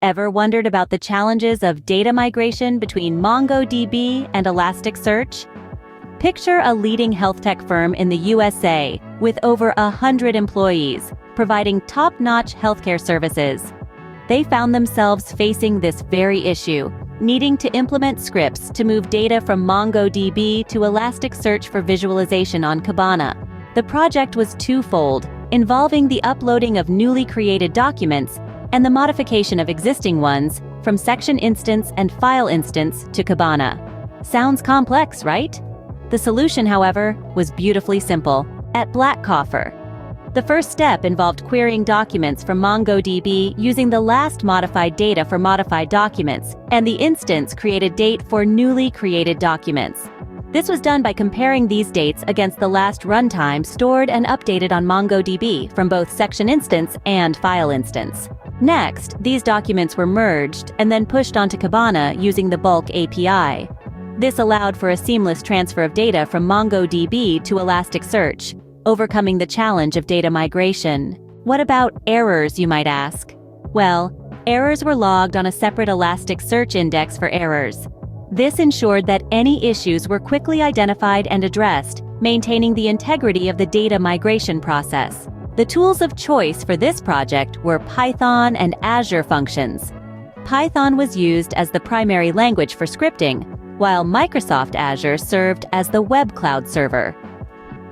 Ever wondered about the challenges of data migration between MongoDB and Elasticsearch? Picture a leading health tech firm in the USA with over 100 employees, providing top-notch healthcare services. They found themselves facing this very issue, needing to implement scripts to move data from MongoDB to Elasticsearch for visualization on Kibana. The project was twofold, involving the uploading of newly created documents and the modification of existing ones from section instance and file instance to Kibana. Sounds complex, right? The solution, however, was beautifully simple at Blackcoffer. The first step involved querying documents from MongoDB using the last modified data for modified documents and the instance created date for newly created documents. This was done by comparing these dates against the last runtime stored and updated on MongoDB from both section instance and file instance. Next, these documents were merged and then pushed onto Kibana using the bulk API. This allowed for a seamless transfer of data from MongoDB to Elasticsearch, overcoming the challenge of data migration. What about errors, you might ask? Well, errors were logged on a separate Elasticsearch index for errors. This ensured that any issues were quickly identified and addressed, maintaining the integrity of the data migration process. The tools of choice for this project were Python and Azure functions. Python was used as the primary language for scripting, while Microsoft Azure served as the web cloud server.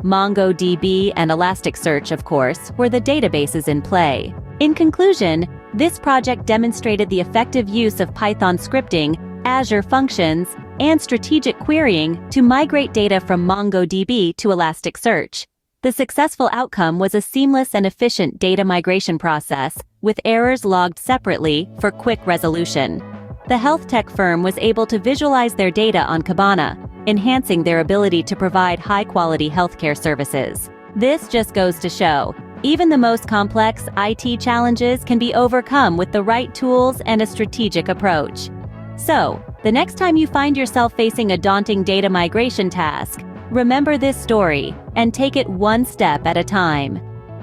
MongoDB and Elasticsearch, of course, were the databases in play. In conclusion, this project demonstrated the effective use of Python scripting, Azure functions, and strategic querying to migrate data from MongoDB to Elasticsearch. The successful outcome was a seamless and efficient data migration process, with errors logged separately for quick resolution. The health tech firm was able to visualize their data on Kibana, enhancing their ability to provide high-quality healthcare services. This just goes to show, even the most complex IT challenges can be overcome with the right tools and a strategic approach. So, the next time you find yourself facing a daunting data migration task, remember this story and take it one step at a time.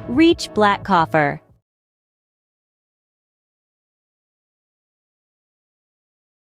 Reach Blackcoffer.